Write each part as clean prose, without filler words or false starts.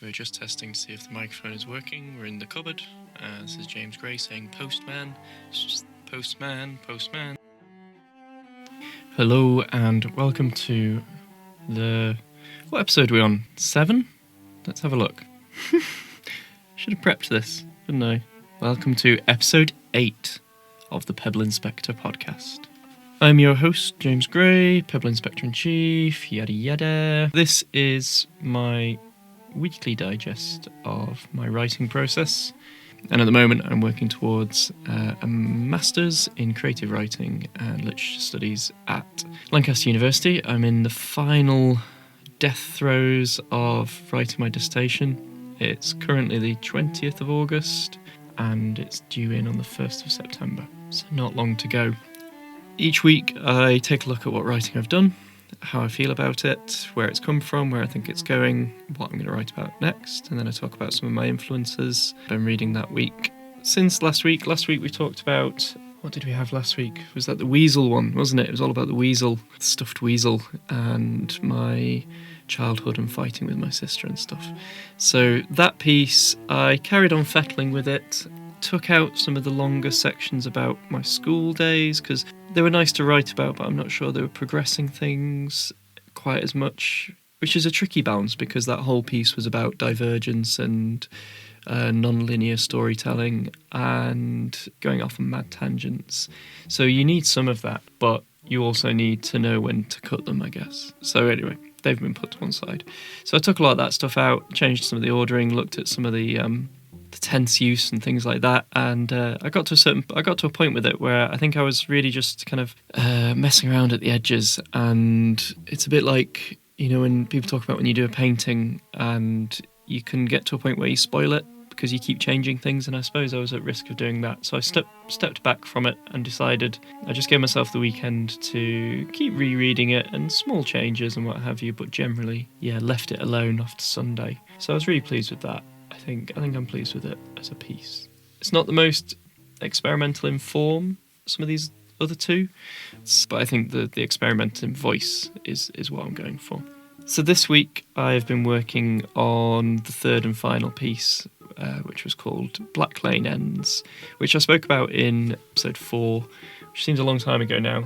We're just testing to see if the microphone is working. We're in the cupboard. This is James Gray saying postman. It's just postman, postman. Hello and welcome to what episode are we on? 7? Let's have a look. Should have prepped this, shouldn't I? Welcome to episode 8 of the Pebble Inspector podcast. I'm your host, James Gray, Pebble Inspector-in-Chief, yada yada. This is my weekly digest of my writing process, and at the moment I'm working towards a Master's in Creative Writing and Literature Studies at Lancaster University. I'm in the final death throes of writing my dissertation. It's currently the 20th of August and it's due in on the 1st of September, so not long to go. Each week I take a look at what writing I've done, how I feel about it, where it's come from, where I think it's going, what I'm going to write about next, and then I talk about some of my influences I've been reading that week. Since last week we talked about, what did we have last week? Was that the Weasel one, wasn't it? It was all about the weasel, the stuffed weasel, and my childhood and fighting with my sister and stuff. So that piece, I carried on fettling with it, took out some of the longer sections about my school days because they were nice to write about, but I'm not sure they were progressing things quite as much, which is a tricky balance because that whole piece was about divergence and non-linear storytelling and going off on mad tangents. So you need some of that, but you also need to know when to cut them, I guess. So anyway, they've been put to one side. So I took a lot of that stuff out, changed some of the ordering, looked at some of the tense use and things like that, and I got to a point with it where I think I was really just kind of messing around at the edges, and it's a bit like, you know, when people talk about when you do a painting and you can get to a point where you spoil it because you keep changing things, and I suppose I was at risk of doing that, so I stepped back from it and decided I just gave myself the weekend to keep rereading it and small changes and what have you, but generally left it alone after Sunday. So I was really pleased with that. I think I'm pleased with it as a piece. It's not the most experimental in form, some of these other two, but I think the experimental in voice is what I'm going for. So this week I've been working on the third and final piece, which was called Black Lane Ends, which I spoke about in episode 4, which seems a long time ago now.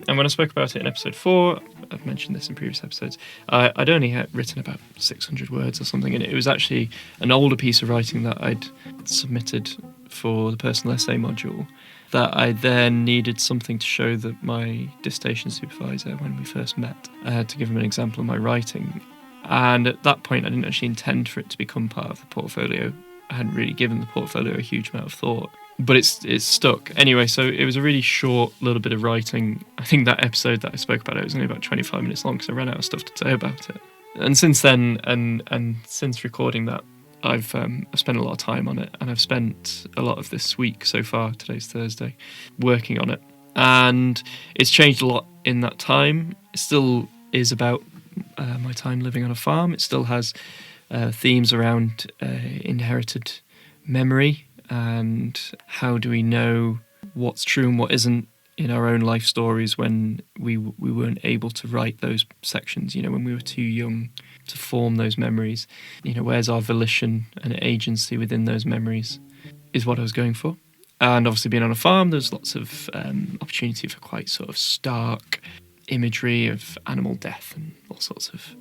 And when I spoke about it in episode 4, I've mentioned this in previous episodes, I'd only written about 600 words or something in it. It was actually an older piece of writing that I'd submitted for the personal essay module that I then needed something to show that my dissertation supervisor when we first met, to give him an example of my writing. And at that point I didn't actually intend for it to become part of the portfolio. I hadn't really given the portfolio a huge amount of thought. But it's stuck. Anyway, so it was a really short little bit of writing. I think that episode that I spoke about it was only about 25 minutes long because I ran out of stuff to say about it. And since then, and since recording that, I've spent a lot of time on it, and I've spent a lot of this week so far, today's Thursday, working on it. And it's changed a lot in that time. It still is about my time living on a farm. It still has themes around inherited memory, and how do we know what's true and what isn't in our own life stories when we weren't able to write those sections, you know, when we were too young to form those memories. You know, where's our volition and agency within those memories is what I was going for. And obviously being on a farm, there's lots of opportunity for quite sort of stark imagery of animal death and all sorts of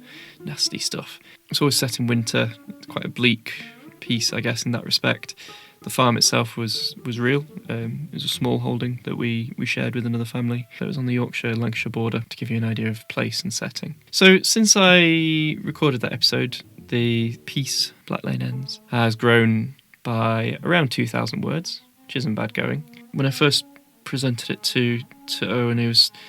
nasty stuff. It's always set in winter, quite a bleak piece, I guess, in that respect. The farm itself was real. It was a small holding that we shared with another family that was on the Yorkshire-Lancashire border, to give you an idea of place and setting. So since I recorded that episode, the piece, Black Lane Ends, has grown by around 2,000 words, which isn't bad going. When I first presented it to Owen,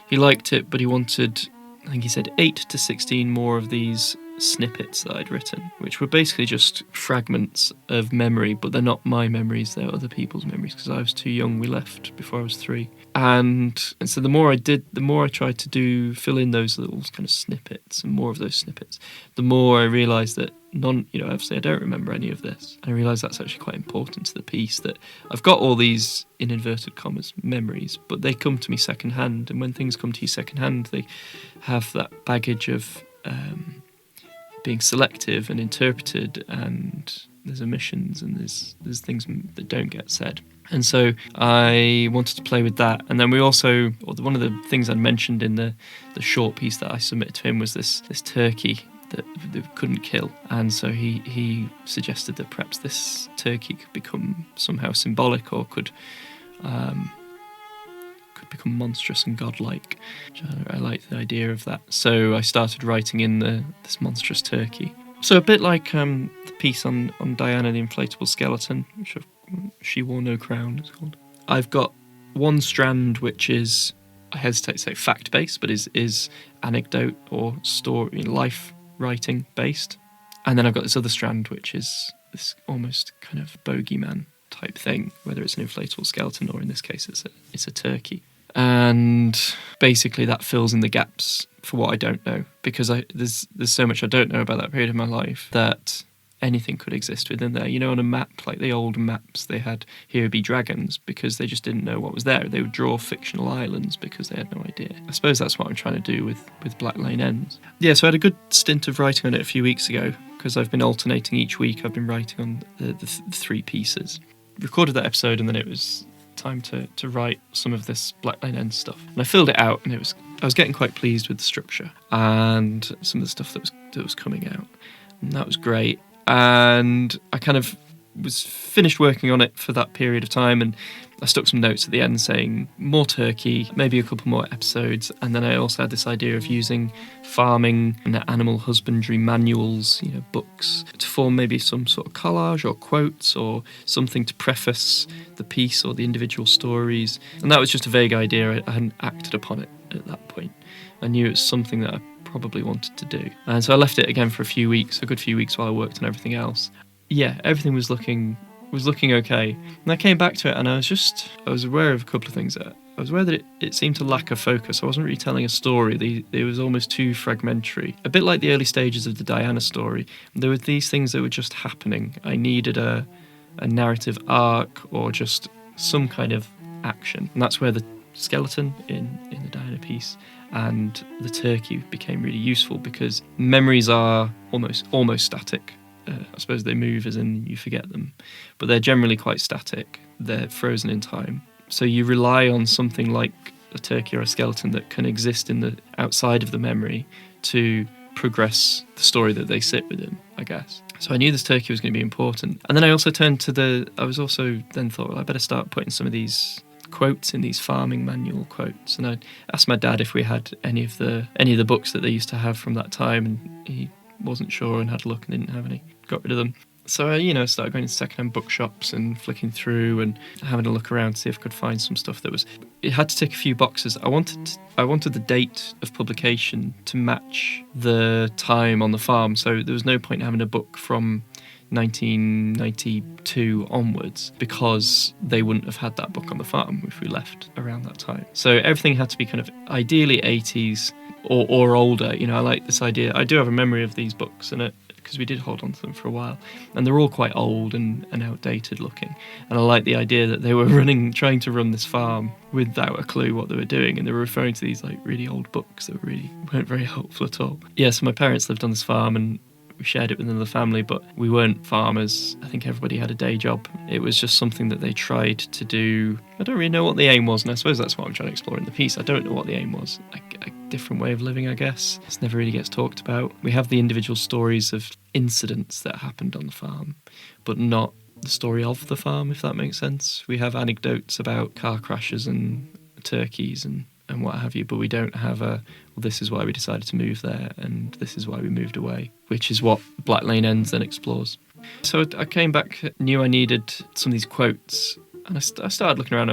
he liked it, but he wanted, I think he said 8 to 16 more of these snippets that I'd written, which were basically just fragments of memory, but they're not my memories, they're other people's memories, because I was too young. We left before I was 3. And so the more I did, the more I tried to fill in those little kind of snippets and more of those snippets, the more I realised that obviously I don't remember any of this. And I realised that's actually quite important to the piece, that I've got all these, in inverted commas, memories, but they come to me secondhand. And when things come to you secondhand, they have that baggage of being selective and interpreted, and there's omissions and there's things that don't get said. And so I wanted to play with that. And then we also, one of the things I'd mentioned in the short piece that I submitted to him was this turkey that they couldn't kill. And so he suggested that perhaps this turkey could become somehow symbolic, or could become monstrous and godlike. I liked the idea of that. So I started writing in this monstrous turkey. So a bit like the piece on Diana the inflatable skeleton, which She Wore No Crown, it's called. I've got one strand which is, I hesitate to say fact-based, but is anecdote or story, life writing based. And then I've got this other strand which is this almost kind of bogeyman type thing, whether it's an inflatable skeleton or in this case it's a turkey. And basically that fills in the gaps for what I don't know, because there's so much I don't know about that period of my life that anything could exist within there. You know, on a map, like the old maps, they had here be dragons because they just didn't know what was there. They would draw fictional islands because they had no idea. I suppose that's what I'm trying to do with Black Lane Ends. Yeah, so I had a good stint of writing on it a few weeks ago, because I've been alternating each week. I've been writing on the 3 pieces. Recorded that episode, and then it was time to write some of this Black Lane Ends stuff. And I filled it out, and I was getting quite pleased with the structure and some of the stuff that was coming out. And that was great. And I kind of was finished working on it for that period of time, and I stuck some notes at the end saying more turkey, maybe a couple more episodes. And then I also had this idea of using farming and animal husbandry manuals, books, to form maybe some sort of collage or quotes or something to preface the piece or the individual stories. And that was just a vague idea. I hadn't acted upon it at that point. I knew it was something that I probably wanted to do. And so I left it again for a good few weeks while I worked on everything else. Yeah, everything was looking okay. And I came back to it, and I was aware of a couple of things. I was aware that it seemed to lack a focus. I wasn't really telling a story. It was almost too fragmentary. A bit like the early stages of the Diana story. There were these things that were just happening. I needed a narrative arc or just some kind of action. And that's where the skeleton in the Diana piece and the turkey became really useful, because memories are almost static. I suppose they move as in you forget them, but they're generally quite static. They're frozen in time. So you rely on something like a turkey or a skeleton that can exist in the outside of the memory to progress the story that they sit within, I guess. So I knew this turkey was going to be important. And then I also turned to I thought, well, I better start putting some of these quotes in these farming manual quotes. And I asked my dad if we had any of the books that they used to have from that time, and he wasn't sure and had a look and didn't have any. Got rid of them. So I, started going to secondhand bookshops and flicking through and having a look around to see if I could find some stuff that was. It had to tick a few boxes. I wanted the date of publication to match the time on the farm. So there was no point having a book from 1992 onwards, because they wouldn't have had that book on the farm if we left around that time. So everything had to be kind of ideally 80s or older. I like this idea. I do have a memory of these books, and because we did hold on to them for a while, and they're all quite old and outdated looking. And I like the idea that they were trying to run this farm without a clue what they were doing, and they were referring to these like really old books that really weren't very helpful at all. Yeah, so my parents lived on this farm, and we shared it within the family, but we weren't farmers. I think everybody had a day job. It was just something that they tried to do. I don't really know what the aim was, and I suppose that's what I'm trying to explore in the piece. I don't know what the aim was. A different way of living, I guess. This never really gets talked about. We have the individual stories of incidents that happened on the farm, but not the story of the farm, if that makes sense. We have anecdotes about car crashes and turkeys and what have you, but we don't have this is why we decided to move there, and this is why we moved away, which is what Black Lane Ends then explores. So I came back, knew I needed some of these quotes, and I started looking around.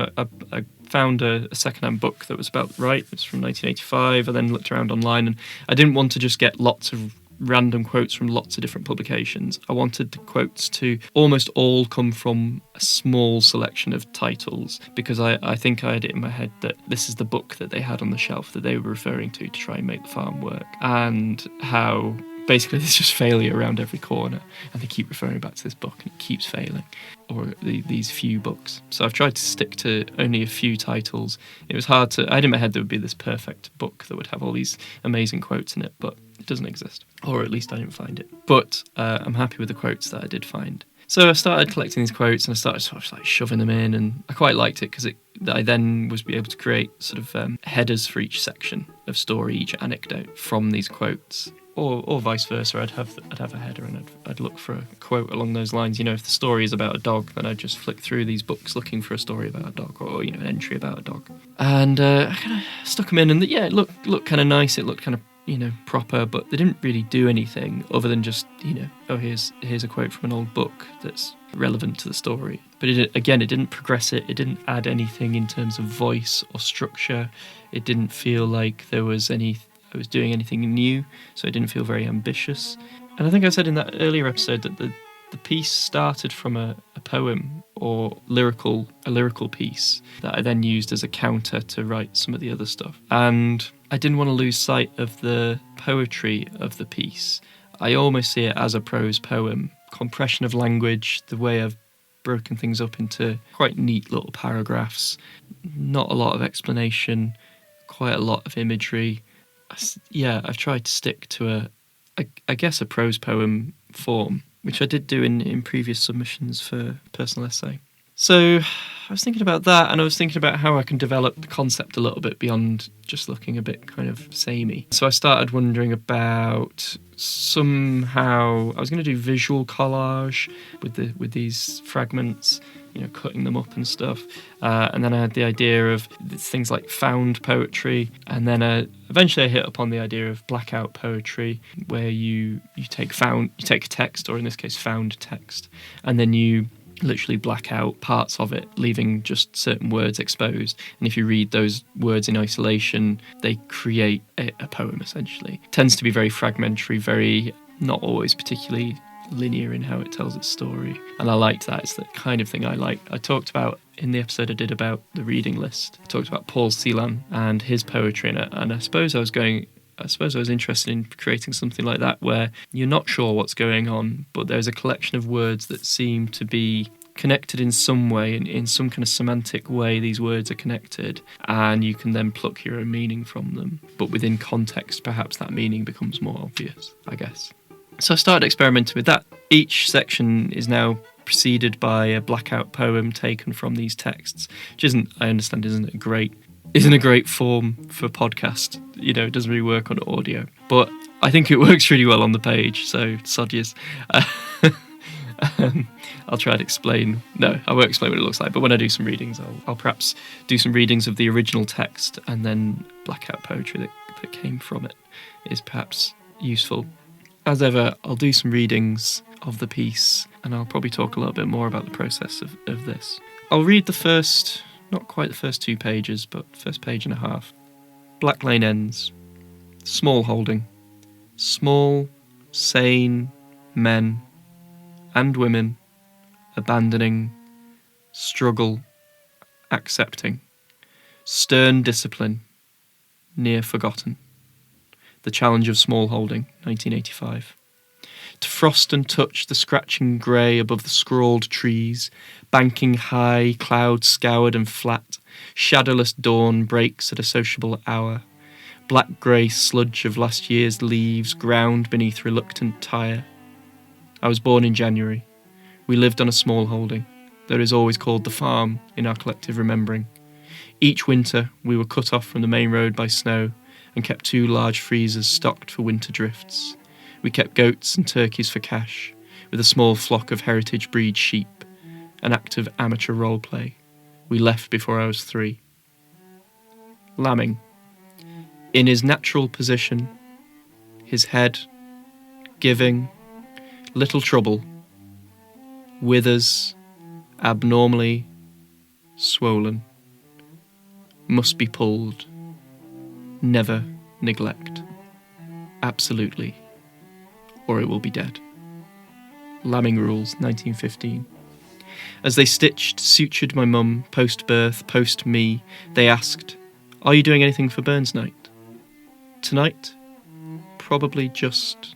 I found a second-hand book that was about right. It was from 1985. I then looked around online, and I didn't want to just get lots of random quotes from lots of different publications. I wanted the quotes to almost all come from a small selection of titles, because I think I had it in my head that this is the book that they had on the shelf that they were referring to try and make the farm work, and how basically there's just failure around every corner, and they keep referring back to this book and it keeps failing, or these few books. So I've tried to stick to only a few titles. It was hard to, I had in my head there would be this perfect book that would have all these amazing quotes in it, but it doesn't exist, or at least I didn't find it. But I'm happy with the quotes that I did find. So I started collecting these quotes and I started sort of like shoving them in, and I quite liked it because I then was able to create sort of headers for each section of story, each anecdote from these quotes. Or vice versa, I'd have a header and I'd look for a quote along those lines. You know, if the story is about a dog, then I'd just flick through these books looking for a story about a dog, or you know, an entry about a dog. And I kind of stuck them in, and it looked kind of nice. It looked kind of, you know, proper, but they didn't really do anything other than just, you know, oh, here's a quote from an old book that's relevant to the story. But it didn't progress it. It didn't add anything in terms of voice or structure. It didn't feel like I was doing anything new, so it didn't feel very ambitious. And I think I said in that earlier episode that the piece started from a poem or a lyrical piece that I then used as a counter to write some of the other stuff. And I didn't want to lose sight of the poetry of the piece. I almost see it as a prose poem. Compression of language, the way I've broken things up into quite neat little paragraphs, not a lot of explanation, quite a lot of imagery. Yeah, I've tried to stick to a prose poem form, which I did do in previous submissions for personal essay. So I was thinking about that, and I was thinking about how I can develop the concept a little bit beyond just looking a bit kind of samey. So I started wondering about somehow I was going to do visual collage with these fragments, you know, cutting them up and stuff. And then I had the idea of things like found poetry, and then eventually I hit upon the idea of blackout poetry, where you take a text, or in this case found text, and then you literally black out parts of it, leaving just certain words exposed. And if you read those words in isolation, they create a poem, essentially. It tends to be very fragmentary, very not always particularly linear in how it tells its story. And I liked that. It's the kind of thing I like. I talked about, in the episode I did about the reading list, I talked about Paul Celan and his poetry in it. And I suppose I was interested in creating something like that, where you're not sure what's going on, but there's a collection of words that seem to be connected in some way, in some kind of semantic way. These words are connected, and you can then pluck your own meaning from them. But within context, perhaps that meaning becomes more obvious, I guess. So I started experimenting with that. Each section is now preceded by a blackout poem taken from these texts, which isn't a great form for podcast. You know, it doesn't really work on audio, but I think it works really well on the page, so sodges. I'll try to explain. No, I won't explain what it looks like, but when I do some readings, I'll perhaps do some readings of the original text, and then blackout poetry that came from it is perhaps useful. As ever, I'll do some readings of the piece, and I'll probably talk a little bit more about the process of this. I'll read the first, not quite the first 2 pages, but first page and a half. Black Lane ends. Small holding. Small, sane men and women abandoning, struggle, accepting. Stern discipline, near forgotten. The Challenge of Smallholding, 1985. To frost and touch the scratching grey above the scrawled trees, banking high, cloud scoured and flat, shadowless dawn breaks at a sociable hour. Black-grey sludge of last year's leaves ground beneath reluctant tire. I was born in January. We lived on a small holding that is always called the farm in our collective remembering. Each winter we were cut off from the main road by snow and kept 2 large freezers stocked for winter drifts. We kept goats and turkeys for cash, with a small flock of heritage breed sheep, an act of amateur role play. We left before I was 3. Lambing. In his natural position, his head, giving, little trouble, withers, abnormally, swollen, must be pulled, never neglect, absolutely, or it will be dead. Lambing Rules, 1915. As they stitched, sutured my mum, post-birth, post-me, they asked, "Are you doing anything for Burns Night?" Tonight? Probably just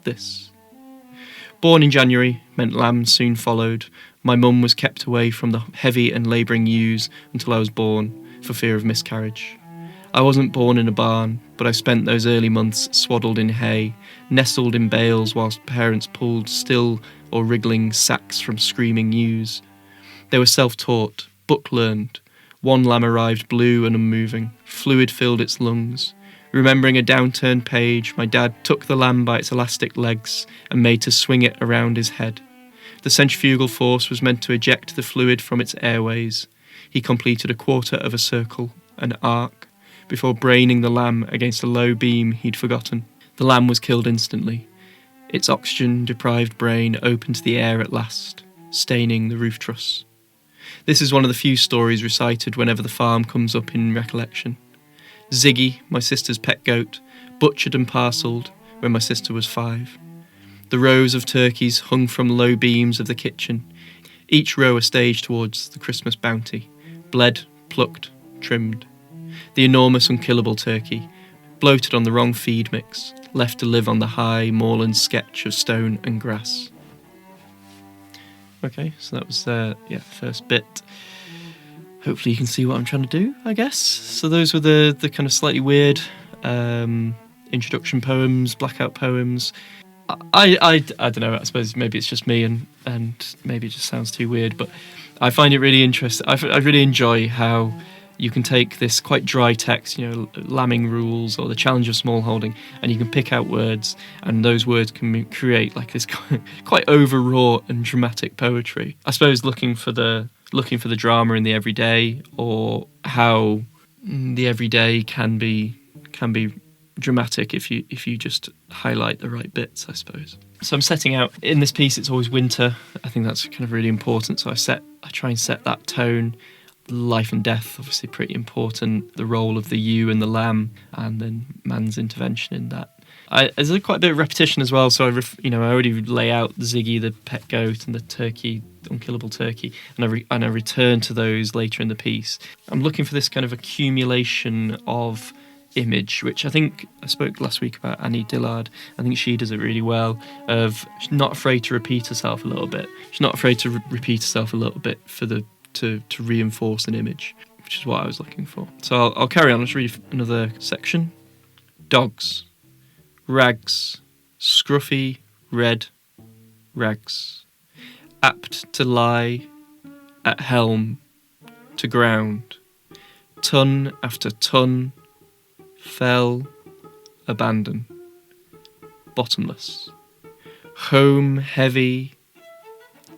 this. Born in January meant lamb soon followed. My mum was kept away from the heavy and labouring ewes until I was born, for fear of miscarriage. I wasn't born in a barn, but I spent those early months swaddled in hay, nestled in bales whilst parents pulled still or wriggling sacks from screaming ewes. They were self-taught, book-learned. One lamb arrived blue and unmoving. Fluid filled its lungs. Remembering a downturned page, my dad took the lamb by its elastic legs and made to swing it around his head. The centrifugal force was meant to eject the fluid from its airways. He completed a quarter of a circle, an arc, before braining the lamb against a low beam he'd forgotten. The lamb was killed instantly. Its oxygen-deprived brain opened to the air at last, staining the roof truss. This is one of the few stories recited whenever the farm comes up in recollection. Ziggy, my sister's pet goat, butchered and parcelled when my sister was 5. The rows of turkeys hung from low beams of the kitchen, each row a stage towards the Christmas bounty, bled, plucked, trimmed. The enormous unkillable turkey, bloated on the wrong feed mix, left to live on the high moorland sketch of stone and grass. Okay, so that was the first bit. Hopefully you can see what I'm trying to do, I guess. So those were the kind of slightly weird introduction poems, blackout poems. I don't know, I suppose maybe it's just me and maybe it just sounds too weird, but I find it really interesting. I really enjoy how you can take this quite dry text, lambing rules or the challenge of smallholding, and you can pick out words, and those words can create like this quite overwrought and dramatic poetry. I suppose looking for the drama in the everyday, or how the everyday can be dramatic if you just highlight the right bits, I suppose. So I'm setting out in this piece. It's always winter. I think that's kind of really important. So I try and set that tone. Life and death, obviously pretty important. The role of the ewe and the lamb, and then man's intervention in that. There's quite a bit of repetition as well. So I already lay out Ziggy, the pet goat, and the turkey, the unkillable turkey, and I return to those later in the piece. I'm looking for this kind of accumulation of image, which I think I spoke last week about Annie Dillard. I think she does it really well. Of she's not afraid to repeat herself a little bit. She's not afraid to repeat herself a little bit to reinforce an image, which is what I was looking for. So I'll carry on. Let's read another section. Dogs. Rags. Scruffy red rags. Apt to lie at helm to ground. Ton after ton. Fell. Abandon. Bottomless. Home heavy.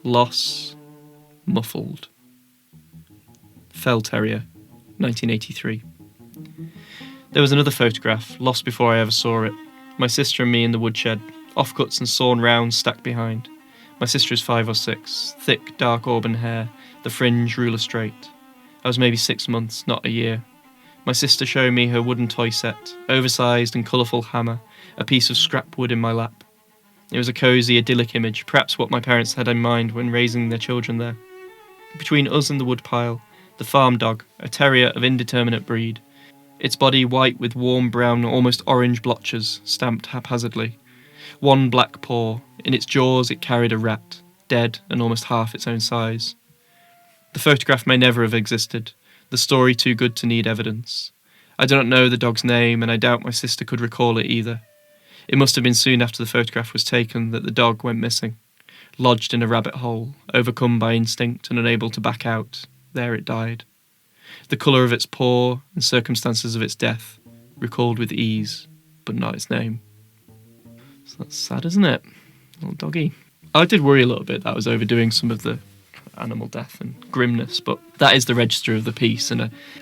Loss. Muffled. Fell Terrier, 1983. There was another photograph, lost before I ever saw it. My sister and me in the woodshed, offcuts and sawn rounds stacked behind. My sister is 5 or 6, thick, dark auburn hair, the fringe ruler straight. I was maybe 6 months, not a year. My sister showed me her wooden toy set, oversized and colourful hammer, a piece of scrap wood in my lap. It was a cosy, idyllic image, perhaps what my parents had in mind when raising their children there. Between us and the woodpile, the farm dog, a terrier of indeterminate breed. Its body white with warm brown, almost orange blotches, stamped haphazardly. One black paw. In its jaws it carried a rat, dead and almost half its own size. The photograph may never have existed, the story too good to need evidence. I do not know the dog's name, and I doubt my sister could recall it either. It must have been soon after the photograph was taken that the dog went missing. Lodged in a rabbit hole, overcome by instinct and unable to back out, there it died. The colour of its paw and circumstances of its death recalled with ease, but not its name. So that's sad, isn't it? Little doggy. I did worry a little bit that I was overdoing some of the animal death and grimness, but that is the register of the piece, and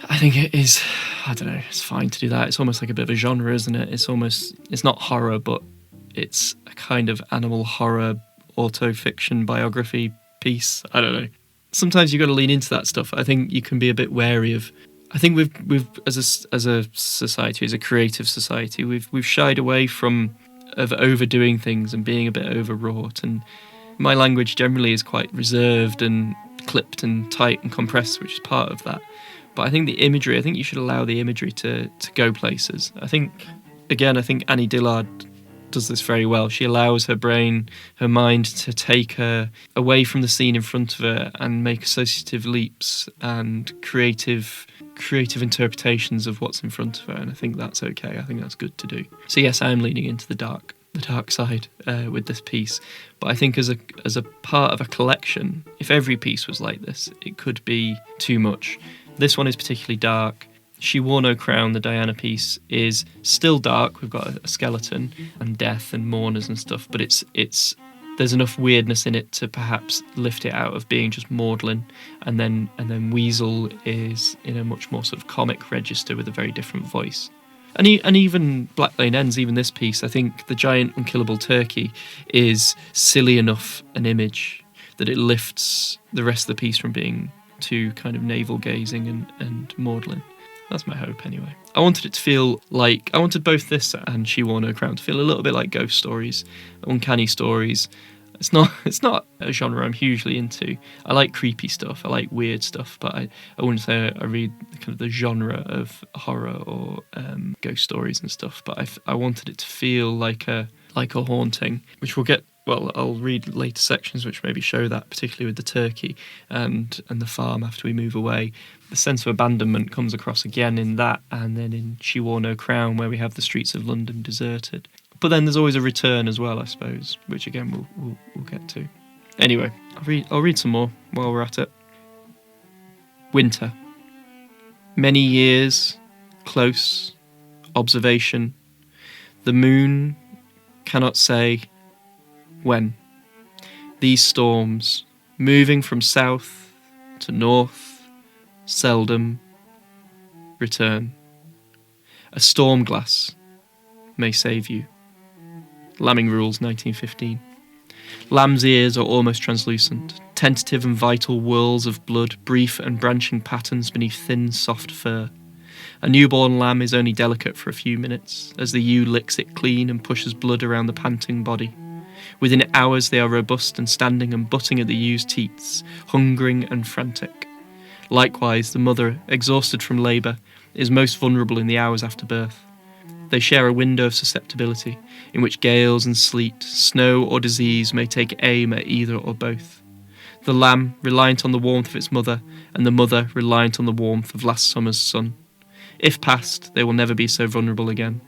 I think it is, I don't know, it's fine to do that. It's almost like a bit of a genre, isn't it? It's not horror, but it's a kind of animal horror auto-fiction biography piece. I don't know. Sometimes you've got to lean into that stuff. I think you can be a bit wary of. I think we've as a society, as a creative society, we've shied away from overdoing things and being a bit overwrought. And my language generally is quite reserved and clipped and tight and compressed, which is part of that. But I think the imagery. I think you should allow the imagery to go places. I think Annie Dillard does this very well. She allows her brain, her mind, to take her away from the scene in front of her and make associative leaps and creative interpretations of what's in front of her. And I think that's okay. I think that's good to do. So yes, I am leaning into the dark side with this piece. But I think as a part of a collection, if every piece was like this, it could be too much. This one is particularly dark. She Wore No Crown, the Diana piece, is still dark. We've got a skeleton and death and mourners and stuff, but it's there's enough weirdness in it to perhaps lift it out of being just maudlin. And then Weasel is in a much more sort of comic register with a very different voice. And even Black Lane Ends, even this piece, I think the giant unkillable turkey is silly enough an image that it lifts the rest of the piece from being too kind of navel-gazing and maudlin. That's my hope, anyway. I wanted it to feel like... I wanted both this and She Wore No Crown to feel a little bit like ghost stories, uncanny stories. It's not a genre I'm hugely into. I like creepy stuff, I like weird stuff, but I wouldn't say I read kind of the genre of horror or ghost stories and stuff. But I wanted it to feel like a haunting, which we'll get... Well, I'll read later sections which maybe show that, particularly with the turkey and the farm after we move away. The sense of abandonment comes across again in that, and then in She Wore No Crown, where we have the streets of London deserted. But then there's always a return as well, I suppose, which again we'll get to. Anyway, I'll read some more while we're at it. Winter. Many years, close, observation. The moon cannot say when. These storms, moving from south to north, seldom return. A storm glass may save you. Lambing Rules, 1915. Lamb's ears are almost translucent, tentative and vital whirls of blood, brief and branching patterns beneath thin, soft fur. A newborn lamb is only delicate for a few minutes, as the ewe licks it clean and pushes blood around the panting body. Within hours they are robust and standing and butting at the ewe's teats, hungering and frantic. Likewise, the mother, exhausted from labour, is most vulnerable in the hours after birth. They share a window of susceptibility, in which gales and sleet, snow or disease may take aim at either or both. The lamb, reliant on the warmth of its mother, and the mother, reliant on the warmth of last summer's sun. If passed, they will never be so vulnerable again.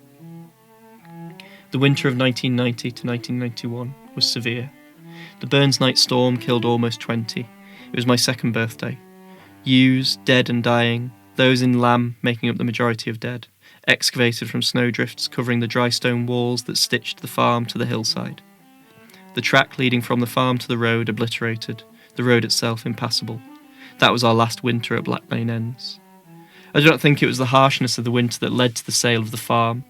The winter of 1990 to 1991 was severe. The Burns night storm killed almost 20. It was my second birthday. Ewes, dead and dying, those in Lamb making up the majority of dead, excavated from snowdrifts covering the dry stone walls that stitched the farm to the hillside. The track leading from the farm to the road obliterated, the road itself impassable. That was our last winter at Black Lane Ends. I do not think it was the harshness of the winter that led to the sale of the farm,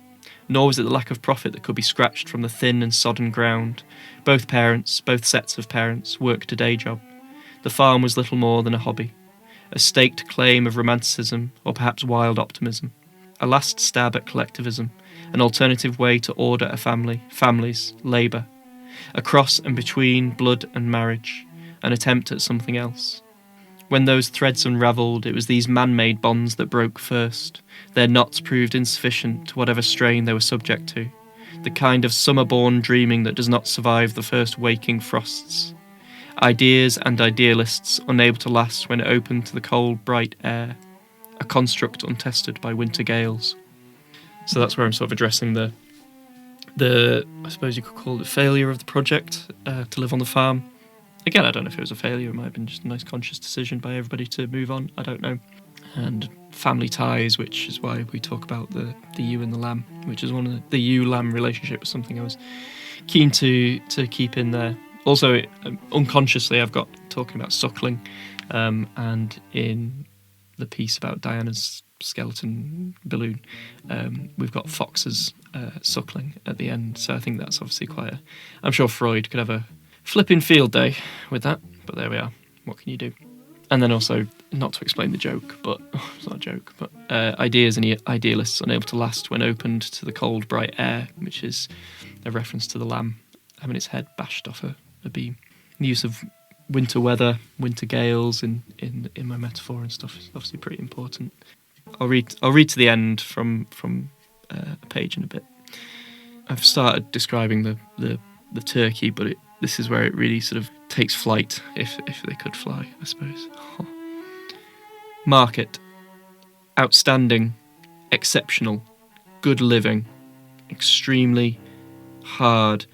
nor was it the lack of profit that could be scratched from the thin and sodden ground. Both sets of parents, worked a day job. The farm was little more than a hobby, a staked claim of romanticism, or perhaps wild optimism, a last stab at collectivism, an alternative way to order a family, families, labour, a cross and between blood and marriage, an attempt at something else. When those threads unravelled, it was these man-made bonds that broke first. Their knots proved insufficient to whatever strain they were subject to, the kind of summer-born dreaming that does not survive the first waking frosts. Ideas and idealists unable to last when open to the cold, bright air, a construct untested by winter gales. So that's where I'm sort of addressing the I suppose you could call it the failure of the project to live on the farm. Again, I don't know if it was a failure, it might have been just a nice conscious decision by everybody to move on, I don't know. And family ties, which is why we talk about the ewe and the lamb, which is one of the ewe-lamb relationship was something I was keen to keep in there. Also, unconsciously, I've got talking about suckling, and in the piece about Diana's skeleton balloon, we've got foxes suckling at the end, so I think that's obviously I'm sure Freud could have a flipping field day with that, but there we are. What can you do? And then also, not to explain the joke, but it's not a joke, but ideas and idealists unable to last when opened to the cold, bright air, which is a reference to the lamb having its head bashed off a beam. The use of winter weather, winter gales in my metaphor and stuff is obviously pretty important. I'll read to the end from a page in a bit. I've started describing the turkey, but this is where it really sort of takes flight, if they could fly, I suppose. Market. Outstanding, exceptional, good living, extremely, hard,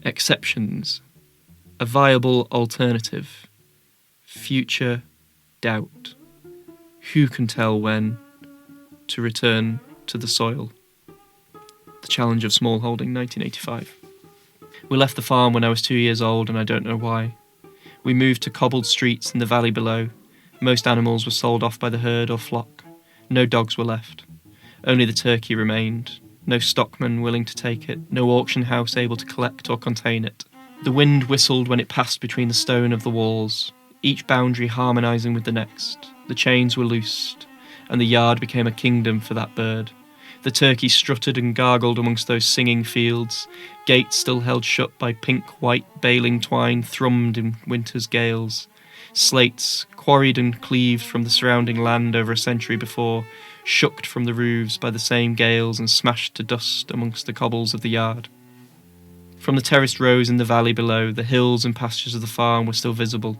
exceptions, a viable alternative, future, doubt, who can tell when, to return to the soil. The Challenge of Smallholding, 1985. We left the farm when I was 2 years old, and I don't know why. We moved to cobbled streets in the valley below. Most animals were sold off by the herd or flock. No dogs were left. Only the turkey remained. No stockman willing to take it. No auction house able to collect or contain it. The wind whistled when it passed between the stone of the walls, each boundary harmonising with the next. The chains were loosed, and the yard became a kingdom for that bird. The turkey strutted and gargled amongst those singing fields. Gates still held shut by pink-white baling twine thrummed in winter's gales. Slates, quarried and cleaved from the surrounding land over a century before, shook from the roofs by the same gales and smashed to dust amongst the cobbles of the yard. From the terraced rows in the valley below, the hills and pastures of the farm were still visible.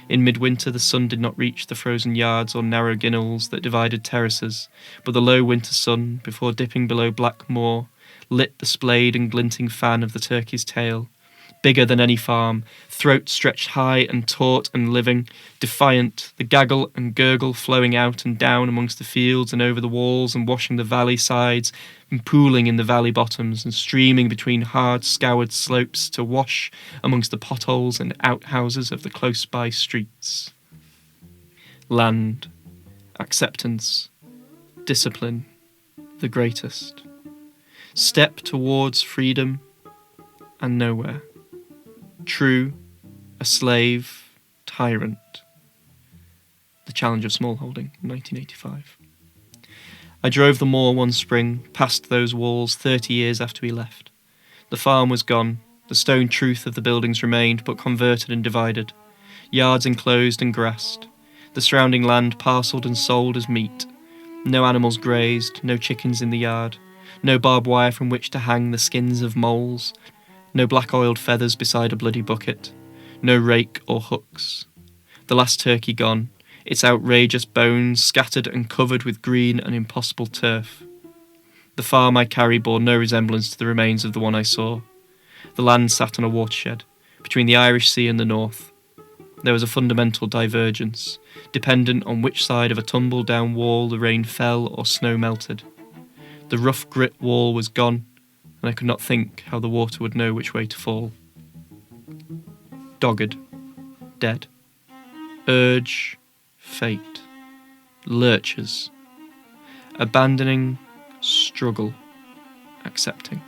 In midwinter the sun did not reach the frozen yards or narrow ginnels that divided terraces, but the low winter sun, before dipping below black moor, lit the splayed and glinting fan of the turkey's tail. Bigger than any farm, throat stretched high and taut and living, defiant, the gaggle and gurgle flowing out and down amongst the fields and over the walls and washing the valley sides and pooling in the valley bottoms and streaming between hard scoured slopes to wash amongst the potholes and outhouses of the close-by streets. Land, acceptance, discipline, the greatest. Step towards freedom and nowhere. True, a slave, tyrant. The Challenge of Smallholding, 1985. I drove the moor one spring, past those walls 30 years after we left. The farm was gone, the stone truth of the buildings remained, but converted and divided. Yards enclosed and grassed. The surrounding land parcelled and sold as meat. No animals grazed, no chickens in the yard. No barbed wire from which to hang the skins of moles. No black-oiled feathers beside a bloody bucket. No rake or hooks. The last turkey gone, its outrageous bones scattered and covered with green and impossible turf. The farm I carry bore no resemblance to the remains of the one I saw. The land sat on a watershed, between the Irish Sea and the north. There was a fundamental divergence, dependent on which side of a tumble-down wall the rain fell or snow melted. The rough grit wall was gone, and I could not think how the water would know which way to fall. Dogged, dead. Urge, fate. Lurchers. Abandoning, struggle, accepting.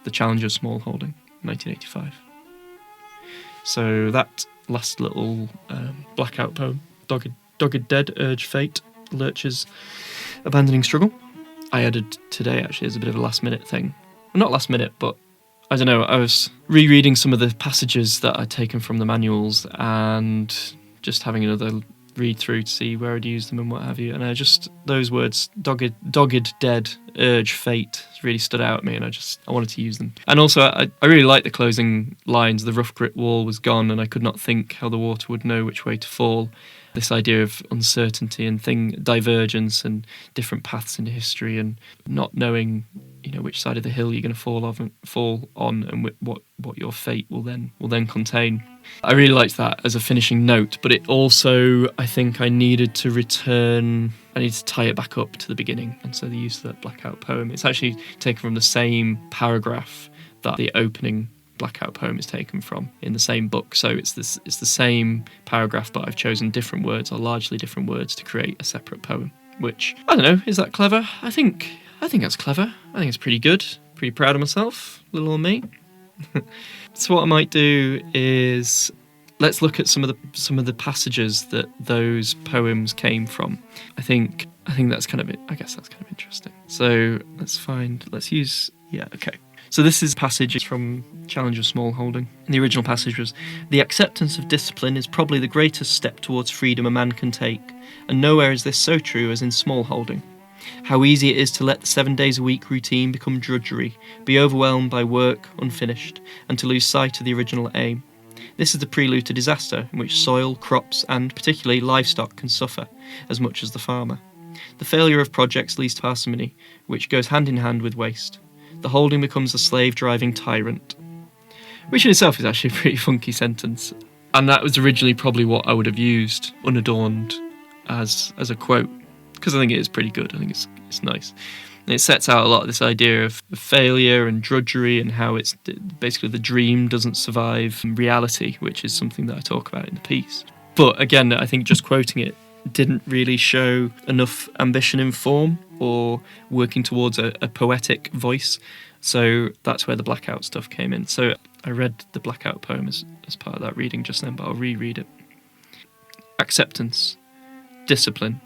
The Challenge of Smallholding, 1985. So that last little blackout poem, Dogged, dead, urge, fate, lurchers, abandoning, struggle, I added today actually as a bit of a last minute thing. Well, not last minute, but I don't know, I was rereading some of the passages that I'd taken from the manuals and just having another read through to see where I'd used them and what have you. And I just, those words, dogged, dead, urge, fate, really stood out at me, and I wanted to use them. And also, I really like the closing lines. The rough grit wall was gone, and I could not think how the water would know which way to fall. This idea of uncertainty and divergence and different paths into history, and not knowing, which side of the hill you're going to fall on, and what your fate will then contain. I really liked that as a finishing note, but it also, I think I needed to tie it back up to the beginning, and so the use of that blackout poem. It's actually taken from the same paragraph that the opening blackout poem is taken from in the same book. So it's the same paragraph, but I've chosen different words, or largely different words, to create a separate poem. Which, I don't know, is that clever? I think that's clever. I think it's pretty good. Pretty proud of myself, little old me. So what I might do is let's look at some of the passages that those poems came from. I think that's kind of it. I guess that's kind of interesting. So okay. So this is a passage from Challenge of Smallholding. The original passage was, "The acceptance of discipline is probably the greatest step towards freedom a man can take, and nowhere is this so true as in smallholding. How easy it is to let the 7 days a week routine become drudgery, be overwhelmed by work unfinished, and to lose sight of the original aim. This is the prelude to disaster in which soil, crops, and particularly livestock can suffer as much as the farmer. The failure of projects leads to parsimony, which goes hand in hand with waste. The holding becomes a slave-driving tyrant. Which in itself is actually a pretty funky sentence. And that was originally probably what I would have used, unadorned, as a quote. Because I think it is pretty good. I think it's nice. And it sets out a lot of this idea of failure and drudgery and how it's basically the dream doesn't survive reality, which is something that I talk about in the piece. But again, I think just quoting it didn't really show enough ambition in form or working towards a poetic voice. So that's where the blackout stuff came in. So I read the blackout poem as part of that reading just then, but I'll reread it. Acceptance, discipline,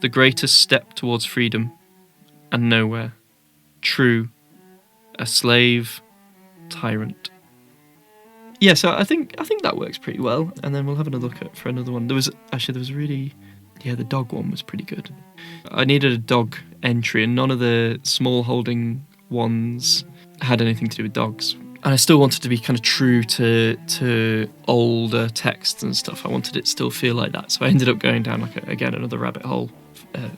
the greatest step towards freedom, and nowhere. True, a slave, tyrant. Yeah, so I think that works pretty well, and then we'll have another look for another one. There was really, the dog one was pretty good. I needed a dog entry, and none of the small holding ones had anything to do with dogs. And I still wanted to be kind of true to older texts and stuff. I wanted it to still feel like that, so I ended up going down another rabbit hole,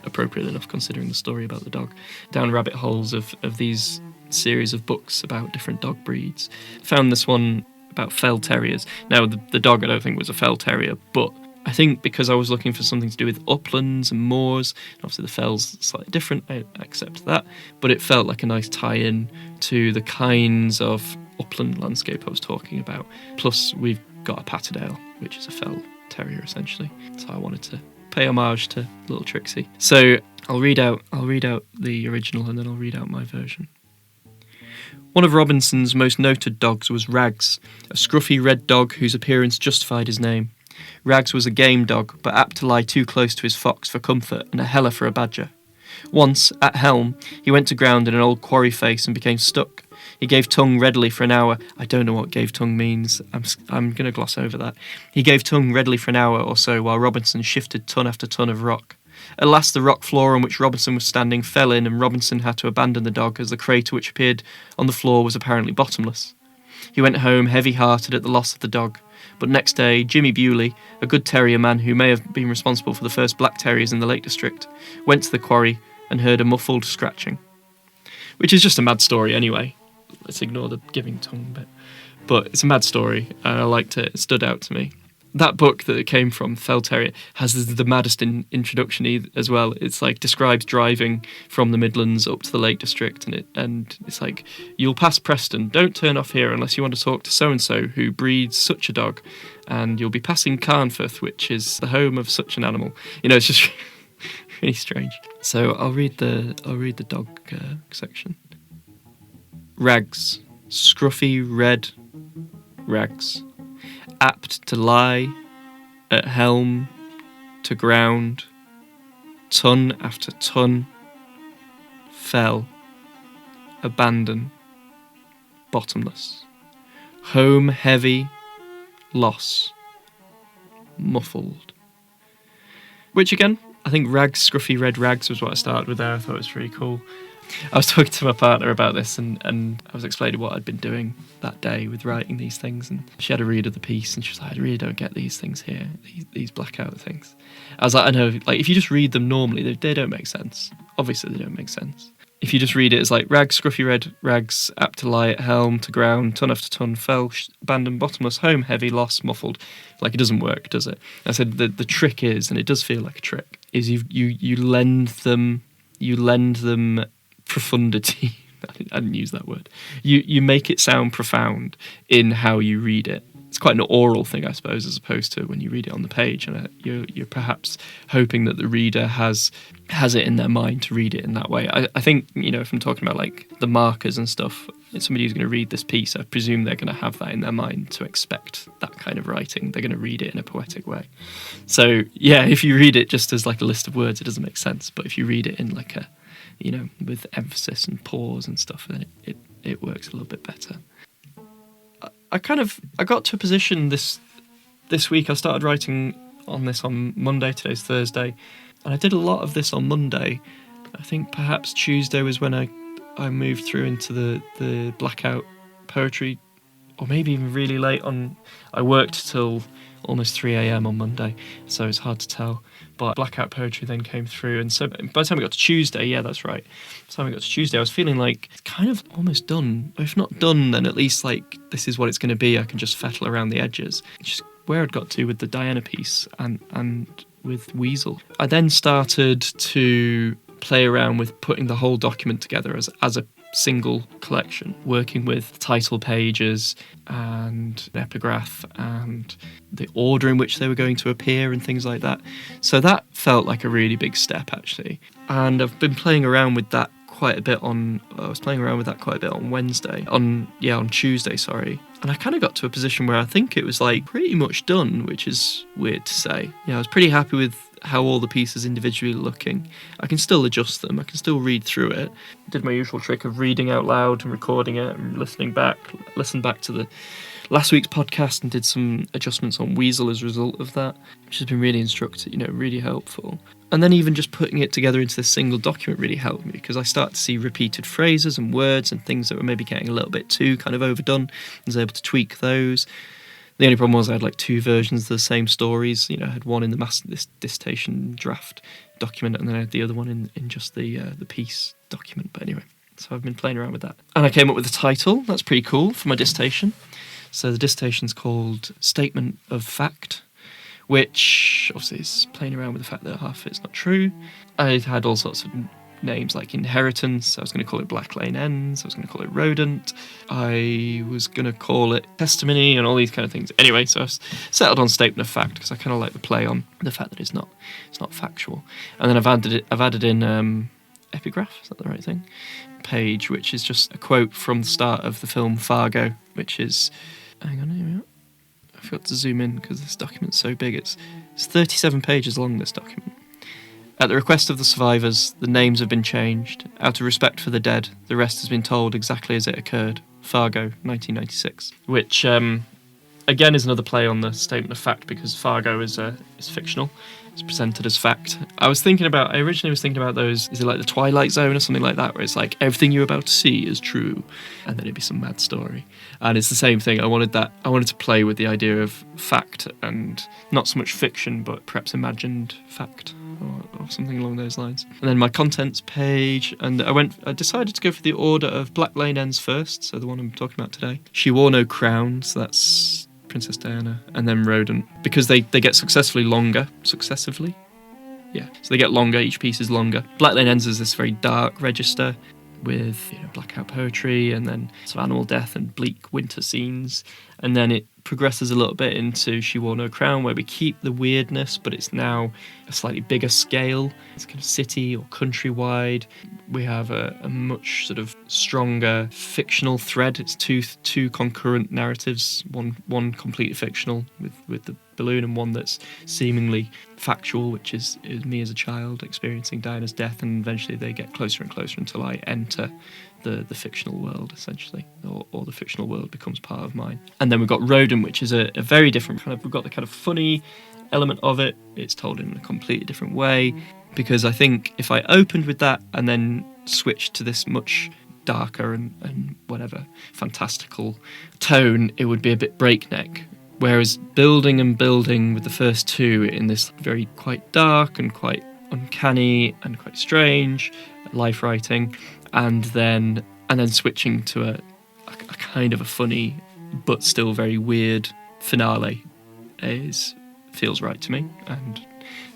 appropriate enough considering the story about the dog, down rabbit holes of these series of books about different dog breeds. Found this one about fell terriers. Now, the dog I don't think was a fell terrier, but I think because I was looking for something to do with uplands and moors, and obviously the fell's slightly different, I accept that, but it felt like a nice tie-in to the kinds of upland landscape I was talking about. Plus, we've got a Patterdale, which is a fell terrier essentially, so I wanted to pay homage to little Trixie. So I'll read out the original and then I'll read out my version. One of Robinson's most noted dogs was Rags, a scruffy red dog whose appearance justified his name. Rags was a game dog, but apt to lie too close to his fox for comfort and a heller for a badger. Once, at helm, he went to ground in an old quarry face and became stuck. He gave tongue readily for an hour. I don't know what gave tongue means. I'm going to gloss over that. He gave tongue readily for an hour or so while Robinson shifted ton after ton of rock. At last the rock floor on which Robinson was standing fell in and Robinson had to abandon the dog as the crater which appeared on the floor was apparently bottomless. He went home heavy-hearted at the loss of the dog. But next day, Jimmy Bewley, a good terrier man who may have been responsible for the first black terriers in the Lake District, went to the quarry and heard a muffled scratching. Which is just a mad story anyway. Let's ignore the giving tongue bit. But it's a mad story, and I liked it. It stood out to me. That book that it came from, Fell Terrier, has the maddest introduction as well. It's like describes driving from the Midlands up to the Lake District, and it's like, you'll pass Preston, don't turn off here unless you want to talk to so-and-so who breeds such a dog, and you'll be passing Carnforth, which is the home of such an animal. It's just really strange. So I'll read the dog section. Rags, scruffy red Rags, apt to lie at helm to ground, ton after ton, fell, abandon, bottomless, home heavy, loss, muffled. Which again, I think Rags, scruffy red Rags was what I started with there. I thought it was really cool. I was talking to my partner about this and I was explaining what I'd been doing that day with writing these things, and she had a read of the piece and she was like, I really don't get these things here, these blackout things. I was like, I know, like if you just read them normally, they don't make sense. Obviously they don't make sense. If you just read it as like Rags, scruffy red Rags, apt to lie at helm to ground, ton after ton, fell, abandoned, bottomless, home heavy, lost, muffled, like it doesn't work, does it? I said the trick is, and it does feel like a trick, is you lend them profundity. I didn't use that word. You make it sound profound in how you read it. It's quite an oral thing, I suppose, as opposed to when you read it on the page, and you're perhaps hoping that the reader has it in their mind to read it in that way. I think, if I'm talking about like the markers and stuff, somebody who's going to read this piece, I presume they're going to have that in their mind to expect that kind of writing. They're going to read it in a poetic way. So yeah, if you read it just as like a list of words, it doesn't make sense. But if you read it in like a, with emphasis and pause and stuff, then it works a little bit better. I got to a position this week. I started writing on this on Monday. Today's Thursday, and I did a lot of this on Monday. I think perhaps Tuesday was when I moved through into the blackout poetry, or maybe even really late on. I worked till almost 3 a.m. on Monday, so it's hard to tell. But blackout poetry then came through, and so by the time we got to Tuesday, yeah, that's right. By the time we got to Tuesday, I was feeling like it's kind of almost done. If not done, then at least like this is what it's going to be. I can just fettle around the edges. Just where I'd got to with the Diana piece and with Weasel. I then started to play around with putting the whole document together as a single collection, working with title pages and an epigraph and the order in which they were going to appear and things like that. So that felt like a really big step, actually. And I've been playing around with that quite a bit on Wednesday, on Tuesday, sorry. And I kind of got to a position where I think it was like pretty much done, which is weird to say. Yeah, I was pretty happy with how all the pieces individually are looking. I can still adjust them, I can still read through it. Did my usual trick of reading out loud and recording it and listened back to the last week's podcast and did some adjustments on Weasel as a result of that, which has been really instructive, really helpful. And then even just putting it together into this single document really helped me, because I started to see repeated phrases and words and things that were maybe getting a little bit too kind of overdone. I was able to tweak those. The only problem was I had like two versions of the same stories. I had one in this dissertation draft document, and then I had the other one in just the piece document. But anyway, so I've been playing around with that. And I came up with a title. That's pretty cool for my dissertation. So the dissertation's called Statement of Fact, which obviously is playing around with the fact that half of it's not true. I had all sorts of names like inheritance. I was going to call it Black Lane Ends. I was going to call it Rodent. I was going to call it testimony and all these kind of things. Anyway, so I've settled on Statement of Fact because I kind of like the play on the fact that it's not factual. And then I've added in epigraph. Is that the right thing? Page, which is just a quote from the start of the film Fargo, which is, hang on, here we are. I forgot to zoom in because this document's so big. It's 37 pages long, this document. At the request of the survivors, the names have been changed. Out of respect for the dead, the rest has been told exactly as it occurred. Fargo, 1996. Which, again, is another play on the Statement of Fact, because Fargo is fictional. It's presented as fact. I originally was thinking about those, is it like the Twilight Zone or something like that, where it's like everything you're about to see is true, and then it'd be some mad story. And it's the same thing. I wanted to play with the idea of fact, and not so much fiction, but perhaps imagined fact, or something along those lines. And then my contents page, and I decided to go for the order of Black Lane Ends first, so the one I'm talking about today. She wore no crown, so that's Princess Diana, and then Rodent, because they get successively longer. Successively? Yeah. So they get longer, each piece is longer. Black Lane Ends is this very dark register with blackout poetry and then some animal death and bleak winter scenes. And then it progresses a little bit into She Wore No Crown, where we keep the weirdness, but it's now a slightly bigger scale. It's kind of city or countrywide. We have a much sort of stronger fictional thread. It's two concurrent narratives, one completely fictional with the balloon, and one that's seemingly factual, which is me as a child experiencing Diana's death, and eventually they get closer and closer until I enter the fictional world, essentially, or the fictional world becomes part of mine. And then we've got Rodent, which is a very different kind of, we've got the kind of funny element of it. It's told in a completely different way, because I think if I opened with that and then switched to this much darker and whatever fantastical tone, it would be a bit breakneck. Whereas building with the first two in this very quite dark and quite uncanny and quite strange life writing, and then switching to a kind of a funny but still very weird finale feels right to me, and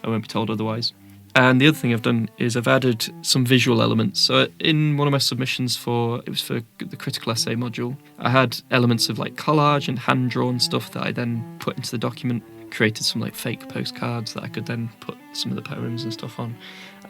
I won't be told otherwise. And the other thing I've done is I've added some visual elements. So in one of my submissions for the critical essay module, I had elements of like collage and hand-drawn stuff that I then put into the document, created some like fake postcards that I could then put some of the poems and stuff on.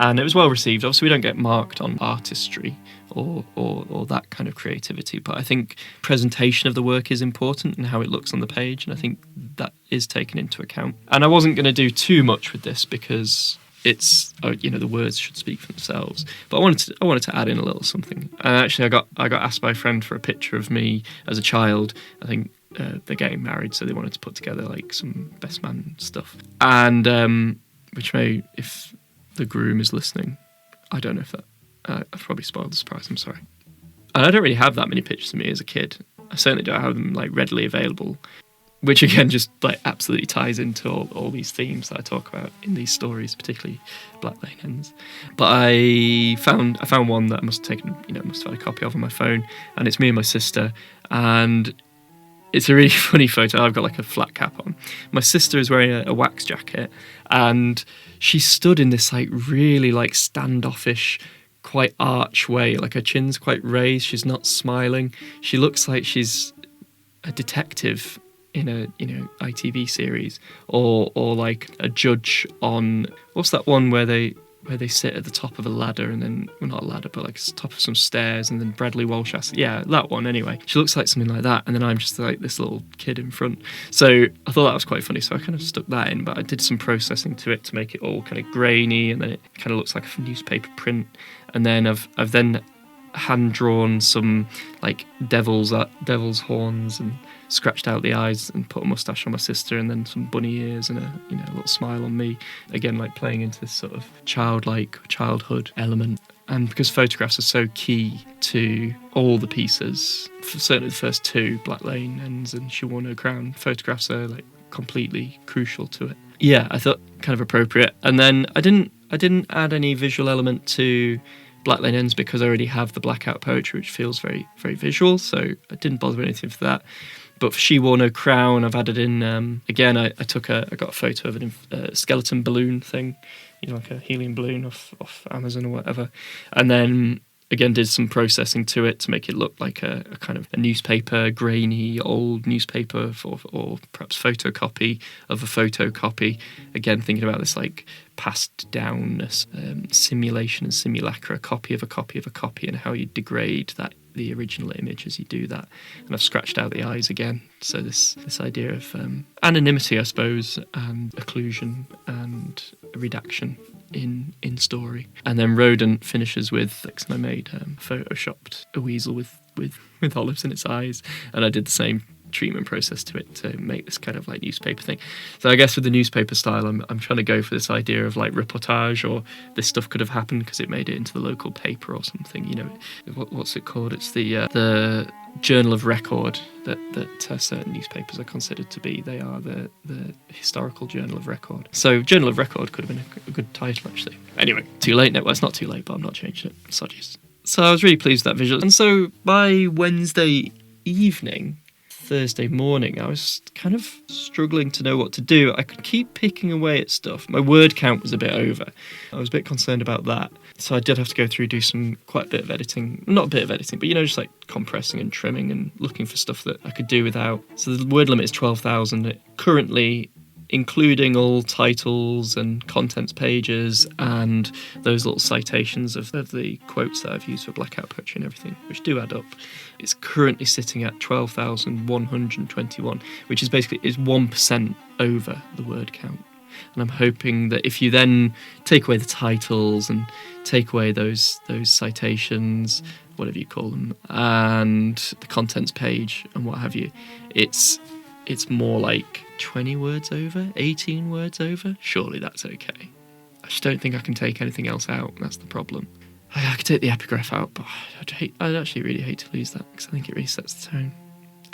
And it was well received. Obviously, we don't get marked on artistry or that kind of creativity, but I think presentation of the work is important and how it looks on the page, and I think that is taken into account. And I wasn't going to do too much with this because it's the words should speak for themselves, but I wanted to add in a little something. And actually, I got asked by a friend for a picture of me as a child. I think they're getting married, so they wanted to put together like some best man stuff, and which may, if the groom is listening, I don't know if that... I've probably spoiled the surprise, I'm sorry. And I don't really have that many pictures of me as a kid. I certainly don't have them like readily available, which again just like absolutely ties into all these themes that I talk about in these stories, particularly Black Lane Hens. But I found one that I must have taken, must have had a copy of on my phone, and it's me and my sister, and it's a really funny photo. I've got like a flat cap on. My sister is wearing a wax jacket, and she stood in this like really like standoffish, quite arch way, like her chin's quite raised. She's not smiling. She looks like she's a detective in a ITV series, or like a judge on, what's that one where they sit at the top of a ladder, and then, well, not a ladder, but like top of some stairs, and then Bradley Walsh asks, yeah, that one anyway. She looks like something like that, and then I'm just like this little kid in front. So I thought that was quite funny, so I kind of stuck that in, but I did some processing to it to make it all kind of grainy, and then it kind of looks like a newspaper print. And then I've then hand drawn some like devil's horns and scratched out the eyes and put a mustache on my sister, and then some bunny ears and a little smile on me, again like playing into this sort of childhood element. And because photographs are so key to all the pieces, certainly the first two, Black Lane Hens and She Wore No Crown, photographs are like completely crucial to it. Yeah, I thought kind of appropriate. And then I didn't add any visual element to Black Lane Hens because I already have the blackout poetry, which feels very, very visual, so I didn't bother with anything for that. But for She Wore No Crown, I've added in, again, I got a photo of a skeleton balloon thing, like a helium balloon off Amazon or whatever. And then, again, did some processing to it to make it look like a kind of a newspaper, grainy, old newspaper, or perhaps photocopy of a photocopy. Again, thinking about this like passed down simulation and simulacra, copy of a copy of a copy, and how you degrade the original image as you do that. And I've scratched out the eyes again, so this idea of anonymity, I suppose, and occlusion and redaction in story. And then Rodent finishes with, and I made photoshopped a weasel with olives in its eyes, and I did the same treatment process to it to make this kind of like newspaper thing. So I guess with the newspaper style, I'm trying to go for this idea of like reportage, or this stuff could have happened because it made it into the local paper or something. What's it called? It's the journal of record that certain newspapers are considered to be. They are the historical journal of record. So journal of record could have been a good title, actually. Anyway, too late now. Well, it's not too late, but I'm not changing it. Sodgies. So I was really pleased with that visual. And so by Wednesday evening, Thursday morning, I was kind of struggling to know what to do. I could keep picking away at stuff. My word count was a bit over. I was a bit concerned about that. So I did have to go through, do quite a bit of editing. Not a bit of editing, but just like compressing and trimming and looking for stuff that I could do without. So the word limit is 12,000. Currently, including all titles and contents pages and those little citations of the quotes that I've used for blackout poetry and everything, which do add up. It's currently sitting at 12,121, which is basically 1% over the word count. And I'm hoping that if you then take away the titles and take away those citations, whatever you call them, and the contents page and what have you, it's more like 20 words over, 18 words over. Surely that's okay. I just don't think I can take anything else out. That's the problem. I could take the epigraph out, but I'd actually really hate to lose that because I think it really sets the tone.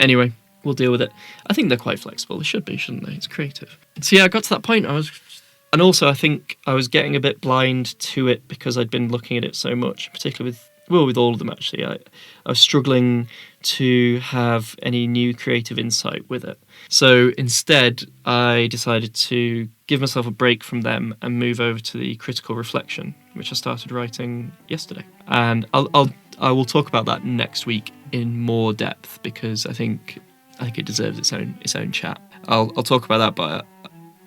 Anyway, we'll deal with it. I think they're quite flexible. They should be, shouldn't they? It's creative. So yeah, I got to that point. And also I think I was getting a bit blind to it because I'd been looking at it so much, particularly with all of them actually. I was struggling to have any new creative insight with it. So instead, I decided to give myself a break from them and move over to the critical reflection, which I started writing yesterday. And I will talk about that next week in more depth because I think it deserves its own chat. I'll talk about that, but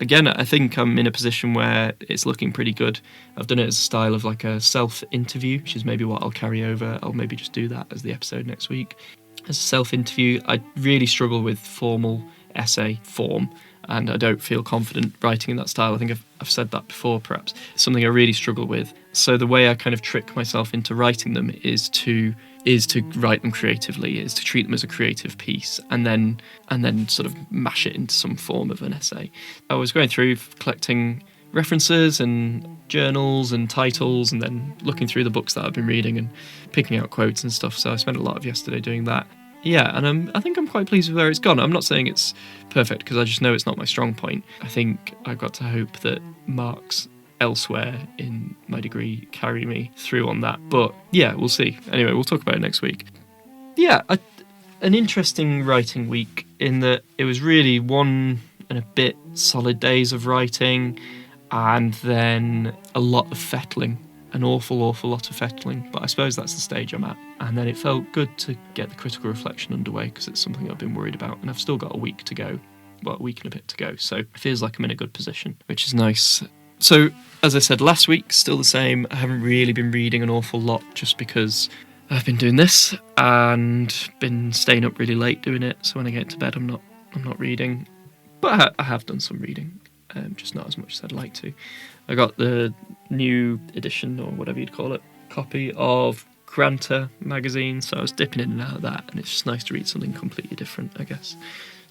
again, I think I'm in a position where it's looking pretty good. I've done it as a style of like a self-interview, which is maybe what I'll carry over. I'll maybe just do that as the episode next week. As a self-interview, I really struggle with formal essay form, and I don't feel confident writing in that style. I think I've said that before, perhaps. It's something I really struggle with. So the way I kind of trick myself into writing them is to write them creatively, is to treat them as a creative piece, and then sort of mash it into some form of an essay. I was going through collecting references and journals and titles, and then looking through the books that I've been reading and picking out quotes and stuff. So I spent a lot of yesterday doing that. Yeah, and I think I'm quite pleased with where it's gone. I'm not saying it's perfect, because I just know it's not my strong point. I think I've got to hope that marks elsewhere in my degree carry me through on that. But yeah, we'll see. Anyway, we'll talk about it next week. Yeah, an interesting writing week in that it was really 1 and a bit solid days of writing, and then a lot of fettling, an awful lot of fettling. But I suppose that's the stage I'm at. And then it felt good to get the critical reflection underway, because it's something I've been worried about, and I've still got a week to go. Well, a week and a bit to go, so it feels like I'm in a good position, which is nice. So, as I said last week, still the same. I haven't really been reading an awful lot, just because I've been doing this and been staying up really late doing it. So when I get to bed, I'm not reading. But I have done some reading, just not as much as I'd like to. I got the new edition, or whatever you'd call it, copy of Granta magazine, so I was dipping in and out of that, and it's just nice to read something completely different, I guess.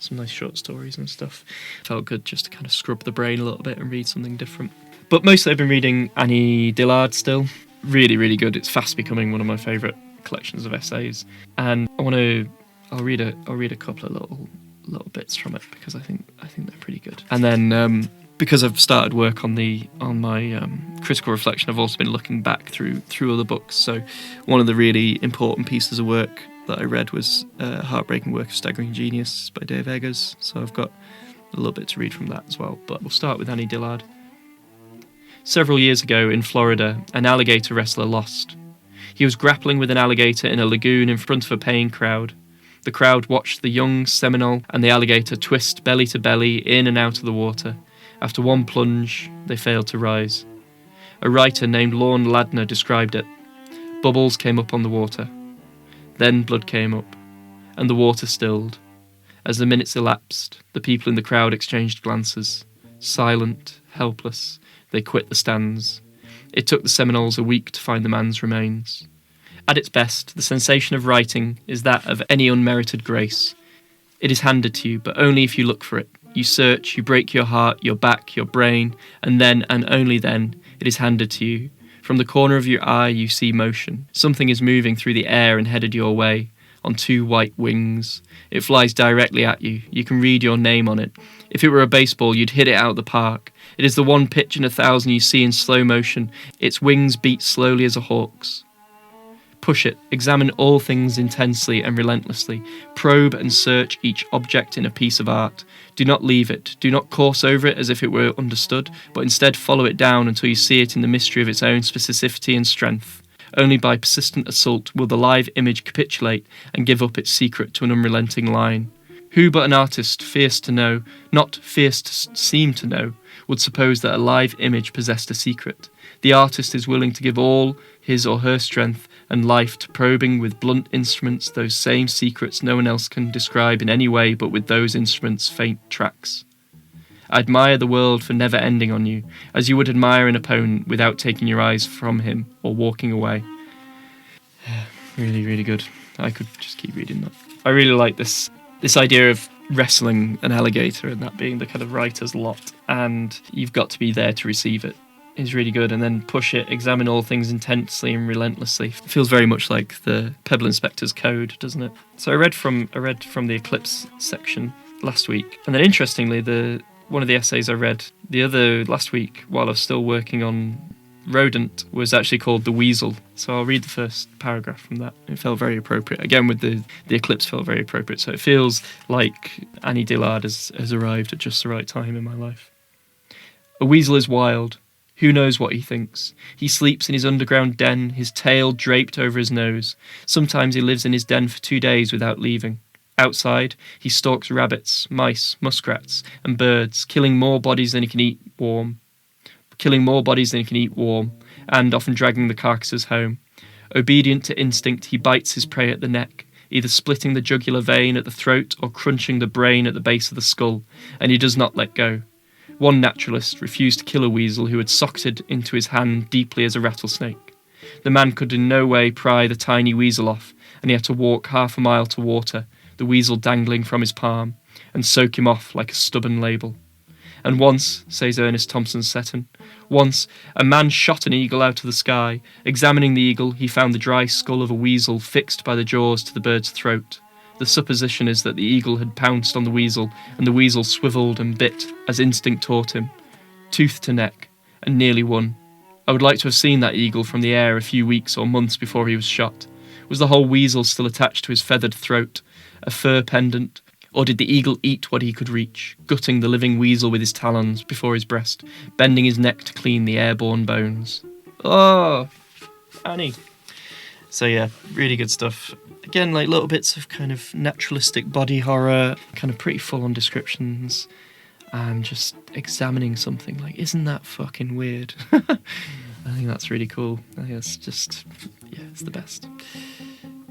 Some nice short stories and stuff. Felt good just to kind of scrub the brain a little bit and read something different. But mostly I've been reading Annie Dillard still. Really, really good. It's fast becoming one of my favourite collections of essays. And I'll read a couple of little bits from it, because I think they're pretty good. And then because I've started work on my critical reflection, I've also been looking back through other books. So one of the really important pieces of work that I read was Heartbreaking Work of Staggering Genius by Dave Eggers. So I've got a little bit to read from that as well. But we'll start with Annie Dillard. Several years ago in Florida, an alligator wrestler lost. He was grappling with an alligator in a lagoon in front of a paying crowd. The crowd watched the young Seminole and the alligator twist belly to belly in and out of the water. After one plunge, they failed to rise. A writer named Lorne Ladner described it. Bubbles came up on the water. Then blood came up, and the water stilled. As the minutes elapsed, the people in the crowd exchanged glances. Silent, helpless, they quit the stands. It took the Seminoles a week to find the man's remains. At its best, the sensation of writing is that of any unmerited grace. It is handed to you, but only if you look for it. You search, you break your heart, your back, your brain, and then, and only then, it is handed to you. From the corner of your eye, you see motion. Something is moving through the air and headed your way, on 2 white wings. It flies directly at you. You can read your name on it. If it were a baseball, you'd hit it out of the park. It is the one pitch in 1,000 you see in slow motion. Its wings beat slowly as a hawk's. Push it, examine all things intensely and relentlessly. Probe and search each object in a piece of art. Do not leave it. Do not course over it as if it were understood, but instead follow it down until you see it in the mystery of its own specificity and strength. Only by persistent assault will the live image capitulate and give up its secret to an unrelenting line. Who but an artist, fierce to know, not fierce to seem to know, would suppose that a live image possessed a secret? The artist is willing to give all his or her strength and life to probing with blunt instruments those same secrets no one else can describe in any way but with those instruments' faint tracks. I admire the world for never ending on you, as you would admire an opponent without taking your eyes from him or walking away. Really, really good. I could just keep reading that. I really like this idea of wrestling an alligator and that being the kind of writer's lot, and you've got to be there to receive it. Is really good. And then push it, examine all things intensely and relentlessly. It feels very much like the Pebble Inspector's Code, doesn't it? So I read from the Eclipse section last week, and then interestingly, one of the essays I read last week while I was still working on Rodent was actually called The Weasel. So I'll read the first paragraph from that. It felt very appropriate. Again, with the Eclipse felt very appropriate. So it feels like Annie Dillard has arrived at just the right time in my life. A weasel is wild. Who knows what he thinks? He sleeps in his underground den, his tail draped over his nose. Sometimes he lives in his den for 2 days without leaving. Outside, he stalks rabbits, mice, muskrats, and birds, killing more bodies than he can eat warm, and often dragging the carcasses home. Obedient to instinct, he bites his prey at the neck, either splitting the jugular vein at the throat or crunching the brain at the base of the skull, and he does not let go. One naturalist refused to kill a weasel who had socketed into his hand deeply as a rattlesnake. The man could in no way pry the tiny weasel off, and he had to walk 1/2 mile to water, the weasel dangling from his palm, and soak him off like a stubborn label. And once, says Ernest Thompson Seton, once a man shot an eagle out of the sky. Examining the eagle, he found the dry skull of a weasel fixed by the jaws to the bird's throat. The supposition is that the eagle had pounced on the weasel, and the weasel swiveled and bit as instinct taught him, tooth to neck, and nearly won. I would like to have seen that eagle from the air a few weeks or months before he was shot. Was the whole weasel still attached to his feathered throat, a fur pendant? Or did the eagle eat what he could reach, gutting the living weasel with his talons before his breast, bending his neck to clean the airborne bones? Oh, Annie. So yeah, really good stuff. Again, like little bits of kind of naturalistic body horror, kind of pretty full-on descriptions, and just examining something like, isn't that fucking weird? I think that's really cool. I think it's just, yeah, it's the best.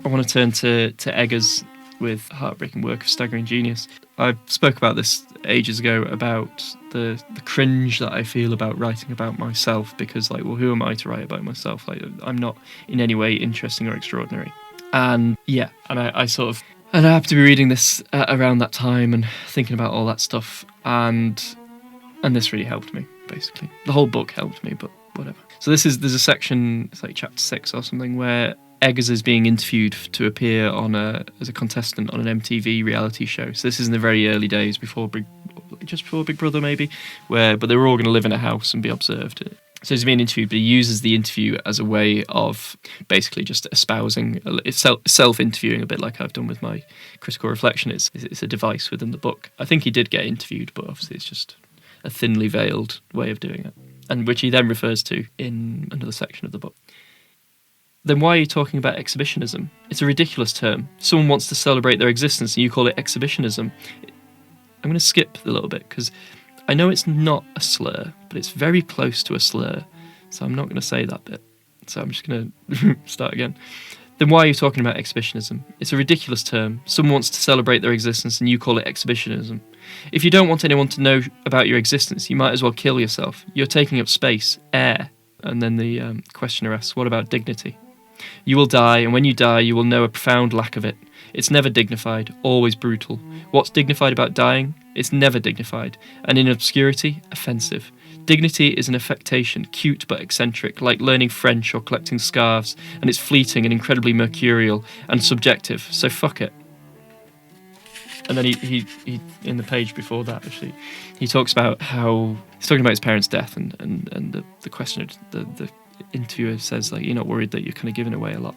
I want to turn to Eggers with Heartbreaking Work of Staggering Genius. I spoke about this ages ago, about the cringe that I feel about writing about myself, because like, well, who am I to write about myself? Like, I'm not in any way interesting or extraordinary. And yeah, and I sort of, and I happened to be reading this around that time and thinking about all that stuff, and this really helped me, basically. The whole book helped me, but whatever. So there's a section, it's like chapter 6 or something, where Eggers is being interviewed to appear as a contestant on an MTV reality show. So this is in the very early days, just before Big Brother maybe, but they were all going to live in a house and be observed. So he's being interviewed, but he uses the interview as a way of basically just espousing, self-interviewing, a bit like I've done with my critical reflection. It's a device within the book. I think he did get interviewed, but obviously it's just a thinly veiled way of doing it, and which he then refers to in another section of the book. Then why are you talking about exhibitionism? It's a ridiculous term. Someone wants to celebrate their existence and you call it exhibitionism. I'm going to skip a little bit because I know it's not a slur, but it's very close to a slur. So I'm not going to say that bit. So I'm just going to start again. Then why are you talking about exhibitionism? It's a ridiculous term. Someone wants to celebrate their existence and you call it exhibitionism. If you don't want anyone to know about your existence, you might as well kill yourself. You're taking up space, air. And then the questioner asks, what about dignity? You will die, and when you die, you will know a profound lack of it. It's never dignified, always brutal. What's dignified about dying? It's never dignified, and in obscurity, offensive. Dignity is an affectation, cute but eccentric, like learning French or collecting scarves, and it's fleeting and incredibly mercurial and subjective, so fuck it. And then he in the page before that, actually, he talks about how he's talking about his parents' death, and the questioner, the interviewer says, like, you're not worried that you're kind of giving away a lot.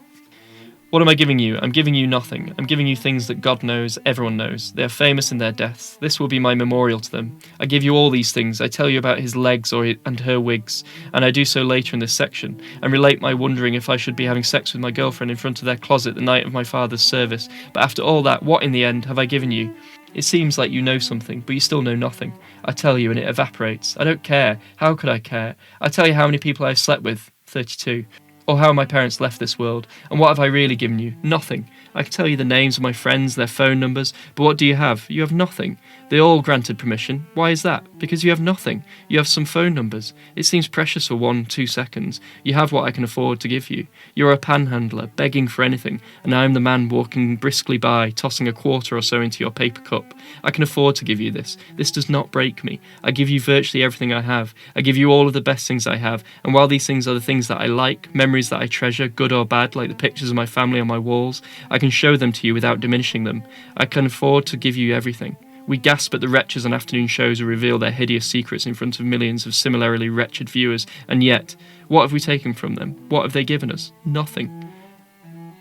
What am I giving you? I'm giving you nothing. I'm giving you things that God knows, everyone knows. They are famous in their deaths. This will be my memorial to them. I give you all these things. I tell you about his legs and her wigs, and I do so later in this section, and relate my wondering if I should be having sex with my girlfriend in front of their closet the night of my father's service. But after all that, what in the end have I given you? It seems like you know something, but you still know nothing. I tell you and it evaporates. I don't care. How could I care? I tell you how many people I've slept with, 32. Or how my parents left this world. And what have I really given you? Nothing. I can tell you the names of my friends, their phone numbers, but what do you have? You have nothing. They all granted permission. Why is that? Because you have nothing. You have some phone numbers. It seems precious for 1-2 seconds. You have what I can afford to give you. You're a panhandler, begging for anything, and I am the man walking briskly by, tossing a quarter or so into your paper cup. I can afford to give you this. This does not break me. I give you virtually everything I have. I give you all of the best things I have, and while these things are the things that I like, memories that I treasure, good or bad, like the pictures of my family on my walls, I can show them to you without diminishing them. I can afford to give you everything. We gasp at the wretches on afternoon shows who reveal their hideous secrets in front of millions of similarly wretched viewers, and yet, what have we taken from them? What have they given us? Nothing.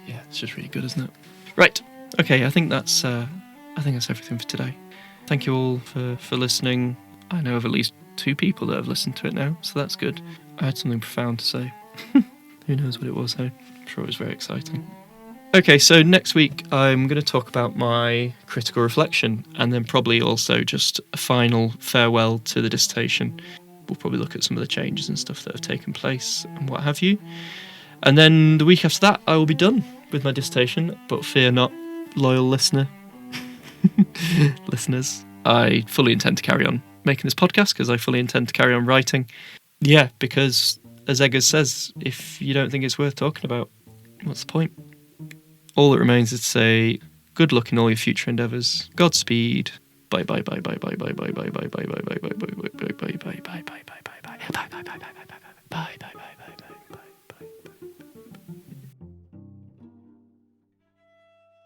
Yeah, it's just really good, isn't it? Right. Okay, I think that's everything for today. Thank you all for listening. I know of at least 2 people that have listened to it now, so that's good. I had something profound to say. Who knows what it was, though? I'm sure it was very exciting. Okay, so next week I'm going to talk about my critical reflection, and then probably also just a final farewell to the dissertation. We'll probably look at some of the changes and stuff that have taken place and what have you. And then the week after that I will be done with my dissertation, but fear not, loyal listeners. I fully intend to carry on making this podcast because I fully intend to carry on writing. Yeah, because as Eggers says, if you don't think it's worth talking about, what's the point? All that remains is to say good luck in all your future endeavours. Godspeed. Bye bye bye bye bye bye bye bye bye bye bye bye.